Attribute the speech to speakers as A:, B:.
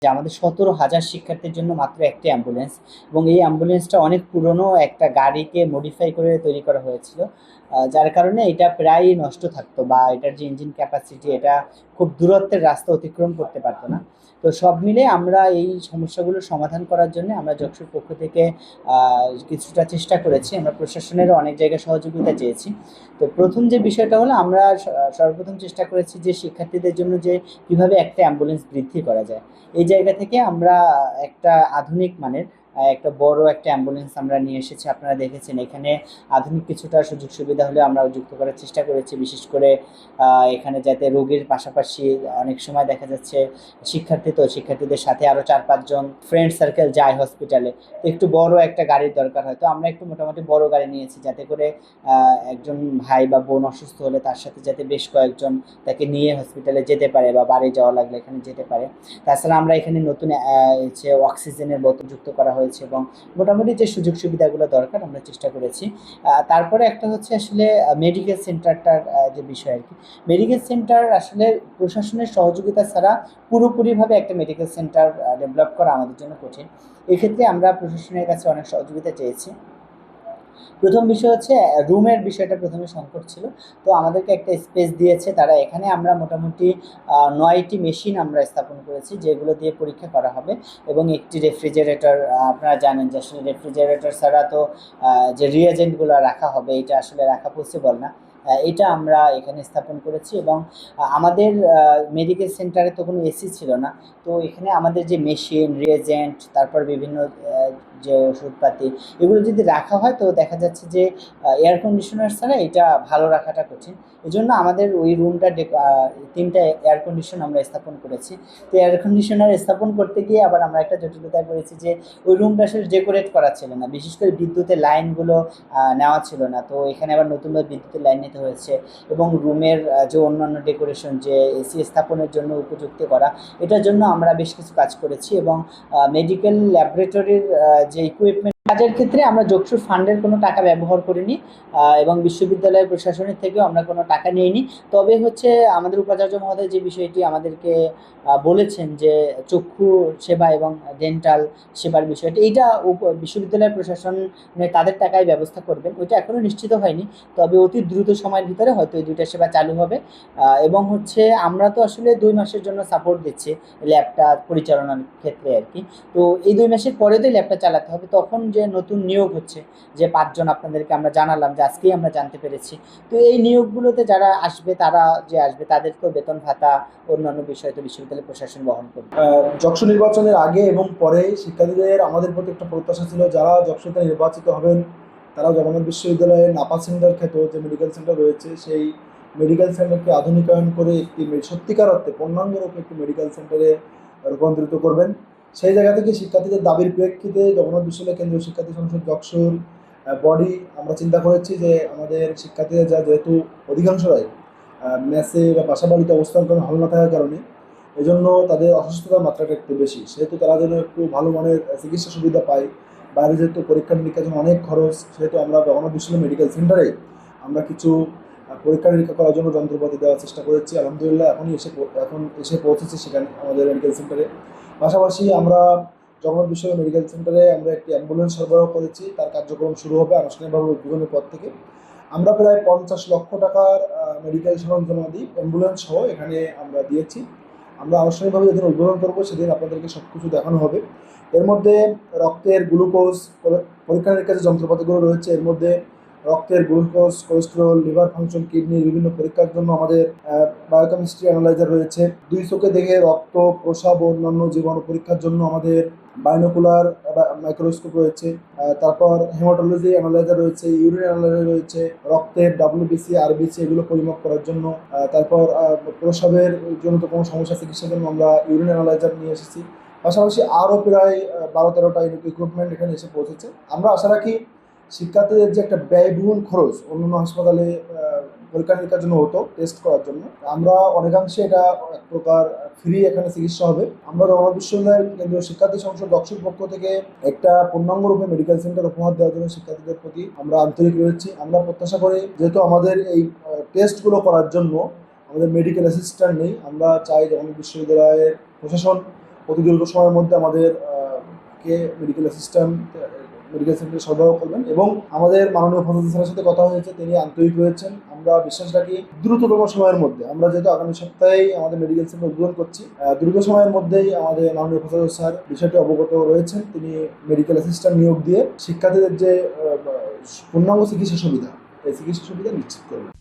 A: যে আমাদের 17,000 শিক্ষার্থীর জন্য মাত্র একটি অ্যাম্বুলেন্স, এবং এই অ্যাম্বুলেন্সটা অনেক পুরনো একটা গাড়িকে মডিফাই করে তৈরি করা হয়েছিল, যার কারণে এটা প্রায় নষ্ট থাকতো, বা এটার যে ইঞ্জিন ক্যাপাসিটি এটা খুব দূরত্বের রাস্তা অতিক্রম করতে পারতো না। তো সব মিলে আমরা এই সমস্যাগুলো সমাধান করার জন্য আমরা যশোর পক্ষ থেকে কিছুটা চেষ্টা করেছি, আমরা প্রশাসনেরও অনেক জায়গায় সহযোগিতা চেয়েছি। তো প্রথম যে বিষয়টা হলো, আমরা সর্বপ্রথম চেষ্টা করেছি যে শিক্ষার্থীদের জন্য যে কিভাবে একটা অ্যাম্বুলেন্স বৃদ্ধি করা যায়। এই জায়গা থেকে আমরা একটা আধুনিক মানের একটা বড় একটা অ্যাম্বুলেন্স আমরা নিয়ে এসেছি। আপনারা দেখেছেন এখানে আধুনিক কিছুটা সুযোগ সুবিধা হলে আমরা যুক্ত করার চেষ্টা করেছি, বিশেষ করে এখানে যাতে রোগীর পাশাপাশি অনেক সময় দেখা যাচ্ছে শিক্ষার্থীদের সাথে আরও 4-5 জন ফ্রেন্ড সার্কেল যায় হসপিটালে, তো একটু বড় একটা গাড়ির দরকার হয়। তো আমরা একটু মোটামুটি বড় গাড়ি নিয়েছি, যাতে করে একজন ভাই বা বোন অসুস্থ হলে তার সাথে যাতে বেশ কয়েকজন তাকে নিয়ে হসপিটালে যেতে পারে, বা বাড়ি যাওয়া লাগলে এখানে যেতে পারে। তাছাড়া আমরা এখানে নতুন যে অক্সিজেনের বোতল যুক্ত করা হয়েছে, এবং মোটামুটি যে সুযোগ সুবিধাগুলো দরকার আমরা চেষ্টা করেছি। তারপরে একটা হচ্ছে আসলে মেডিকেল সেন্টারটার যে বিষয় আর কি। মেডিকেল সেন্টার আসলে প্রশাসনের সহযোগিতা ছাড়া পুরোপুরিভাবে একটা মেডিকেল সেন্টার ডেভেলপ করা আমাদের জন্য কঠিন। এক্ষেত্রে আমরা প্রশাসনের কাছে অনেক সহযোগিতা চেয়েছি। প্রথম বিষয় হচ্ছে রুমের বিষয়টা প্রথমে সংকট ছিল। তো আমাদেরকে একটা স্পেস দিয়েছে তারা, এখানে আমরা মোটামুটি 9টি মেশিন আমরা স্থাপন করেছি, যেগুলো দিয়ে পরীক্ষা করা হবে, এবং একটি রেফ্রিজারেটর। আপনারা জানেন যে আসলে রেফ্রিজারেটর ছাড়া তো যে রিয়েজেন্টগুলো রাখা হবে এটা আসলে রাখা পসিবল না। এটা আমরা এখানে স্থাপন করেছি, এবং আমাদের মেডিকেল সেন্টারে তো কোনো এসি ছিল না। তো এখানে আমাদের যে মেশিন, রিয়েজেন্ট, তারপর বিভিন্ন যে ওষুধপাতি, এগুলো যদি রাখা হয় তো দেখা যাচ্ছে যে এয়ার কন্ডিশনার ছাড়া এটা ভালো রাখাটা কঠিন। এজন্য আমাদের ওই রুমটা 3টা এয়ার কন্ডিশন আমরা স্থাপন করেছি। তো এয়ার কন্ডিশনার স্থাপন করতে গিয়ে আবার আমরা একটা জটিলতায় পড়েছি যে ওই রুমটা আসলে ডেকোরেট করা ছিল না, বিশেষ করে বিদ্যুতের লাইনগুলো নেওয়া ছিল না। তো এখানে আবার নতুনভাবে বিদ্যুতের লাইন নিতে হয়েছে, এবং রুমের যে অন্যান্য ডেকোরেশন, যে এসি স্থাপনের জন্য উপযুক্ত করা, এটার জন্য আমরা বেশ কিছু কাজ করেছি। এবং মেডিকেল ল্যাবরেটরির যে ইকুইপমেন্ট কাজের ক্ষেত্রে আমরা যশোর ফান্ডের কোনো টাকা ব্যবহার করিনি, এবং বিশ্ববিদ্যালয় প্রশাসনের থেকেও আমরা কোনো টাকা নিইনি। তবে হচ্ছে আমাদের উপাচার্য মহোদয় যে বিষয়টি আমাদেরকে বলেছেন যে চক্ষু সেবা এবং ডেন্টাল সেবার বিষয়টি, এইটা বিশ্ববিদ্যালয় প্রশাসন তাদের টাকায় ব্যবস্থা করবেন, ওইটা এখনও নিশ্চিত হয়নি। তবে অতি দ্রুত সময়ের ভিতরে হয়তো এই 2টা সেবা চালু হবে। এবং হচ্ছে আমরা তো আসলে 2 মাসের জন্য সাপোর্ট দিচ্ছি ল্যাবটা পরিচালনার ক্ষেত্রে আর কি। তো এই 2 মাসের পরে তো ল্যাবটা চালাতে হবে, তখন যে নতুন নিয়োগ হচ্ছে, যে 5 জন আপনাদেরকে আমরা জানালাম, যে আজকেই আমরা জানতে পেরেছি। তো এই নিয়োগগুলোতে যারা আসবে, তারা যে আসবে তাদেরকেও বেতন ভাতা অন্যান্য বিষয় তো বিশ্ববিদ্যালয় প্রশাসন বহন করবে।
B: যশোর নির্বাচনের আগে এবং পরে শিক্ষার্থীদের আমাদের প্রতি একটা প্রত্যাশা ছিল, যারা যশোরে নির্বাচিত হবেন তারা জগন্নাথ বিশ্ববিদ্যালয়ের নাপা সেন্টার খ্যাত যে মেডিকেল সেন্টার রয়েছে, সেই মেডিকেল সেন্টারকে আধুনিকায়ন করে একটি সত্যিকার অর্থে পূর্ণাঙ্গরূপে একটি মেডিকেল সেন্টারে রূপান্তরিত করবেন। সেই জায়গা থেকে শিক্ষার্থীদের দাবির প্রেক্ষিতে জগন্নাথ বিশ্ববিদ্যালয় কেন্দ্রীয় শিক্ষার্থী সংসদ যশোর বডি আমরা চিন্তা করেছি যে আমাদের শিক্ষার্থীদের যেহেতু অধিকাংশরাই মেসে বা বাসাবাড়িতে অবস্থান করেন হল না থাকার কারণে, এজন্য তাদের অসুস্থতার মাত্রাটা একটু বেশি, সেহেতু তারা যেন একটু ভালো মানের চিকিৎসা সুবিধা পায়। বাইরে যেহেতু পরীক্ষা নিরীক্ষার জন্য অনেক খরচ, সেহেতু আমরা জগন্নাথ বিশ্ববিদ্যালয় মেডিকেল সেন্টারে আমরা কিছু পরীক্ষা নিরীক্ষা করার জন্য যন্ত্রপাতি দেওয়ার চেষ্টা করেছি। আলহামদুলিল্লাহ এখন এসে পৌঁছেছে সেখানে আমাদের মেডিকেল সেন্টারে। পাশাপাশি আমরা জগন্নাথ বিশ্ববিদ্যালয় মেডিকেল সেন্টারে আমরা একটি অ্যাম্বুলেন্স সরবরাহ করেছি, তার কার্যক্রম শুরু হবে আনুষ্ঠানিকভাবে উদ্বোধনের পর থেকে। আমরা প্রায় 50 লক্ষ টাকার মেডিকেল সরঞ্জামাদি অ্যাম্বুলেন্স সহ এখানে আমরা দিয়েছি। আমরা আনুষ্ঠানিকভাবে যেদিন উদ্বোধন করবো সেদিন আপনাদেরকে সব কিছু দেখানো হবে। এর মধ্যে রক্তের গ্লুকোজ পরীক্ষা নিরীক্ষার যে যন্ত্রপাতিগুলো রয়েছে, এর মধ্যে রক্তের গ্লুকোজ, কোলেস্টেরল, লিভার ফাংশন, কিডনির বিভিন্ন পরীক্ষার জন্য আমাদের বায়োকেমিস্ট্রি অ্যানালাইজার রয়েছে। 2 চোখে দেখে রক্ত, প্রস্রাব ও অন্যান্য জীবাণু পরীক্ষার জন্য আমাদের বাইনোকুলার মাইক্রোস্কোপ রয়েছে। তারপর হেমাটোলজি অ্যানালাইজার রয়েছে, ইউরিন অ্যানালাইজার রয়েছে, রক্তের WBC, RBC এগুলো পরিমাপ করার জন্য। তারপর প্রস্রাবের জনিত কোনো সমস্যা চিকিৎসার জন্য আমরা ইউরিন অ্যানালাইজার নিয়ে এসেছি। পাশাপাশি আরও প্রায় 12-13টা ইকুইপমেন্ট এখানে এসে পৌঁছেছে। আমরা আশা রাখি শিক্ষার্থীদের যে একটা ব্যয়বহুল খরচ অন্যান্য হাসপাতালে পরীক্ষা নিরীক্ষার জন্য হতো টেস্ট করার জন্য, আমরা অনেকাংশে এটা এক প্রকার ফ্রি এখানে চিকিৎসা হবে। আমরা জগন্নাথ বিশ্ববিদ্যালয়ের কেন্দ্রীয় শিক্ষার্থী সংসদ যশোর পক্ষ থেকে একটা পূর্ণাঙ্গরূপে মেডিকেল সেন্টার উপহার দেওয়ার জন্য শিক্ষার্থীদের প্রতি আমরা আন্তরিক রয়েছি। আমরা প্রত্যাশা করি, যেহেতু আমাদের এই টেস্টগুলো করার জন্য আমাদের মেডিকেল অ্যাসিস্ট্যান্ট নেই, আমরা চাই জগন্নাথ বিশ্ববিদ্যালয়ের প্রশাসন অতি দ্রুত সময়ের মধ্যে আমাদের কে মেডিকেল অ্যাসিস্ট্যান্ট মেডিকেল সেন্টারে সরবরাহ করবেন। এবং আমাদের মাননীয় ফজল স্যারের সাথে কথা হয়েছে, তিনি আন্তরিক রয়েছেন। আমরা বিশ্বাস রাখি দ্রুততম সময়ের মধ্যে, আমরা যেহেতু আগামী সপ্তাহেই আমাদের মেডিকেল সেন্টার উদ্বোধন করছি, দ্রুত সময়ের মধ্যেই আমাদের মাননীয় ফজল স্যার বিষয়টি অবগত রয়েছেন। তিনি মেডিকেল অ্যাসিস্ট্যান্ট নিয়োগ দিয়ে শিক্ষার্থীদের যে পূর্ণাঙ্গ চিকিৎসা সুবিধা, এই চিকিৎসা সুবিধা নিশ্চিত করবেন।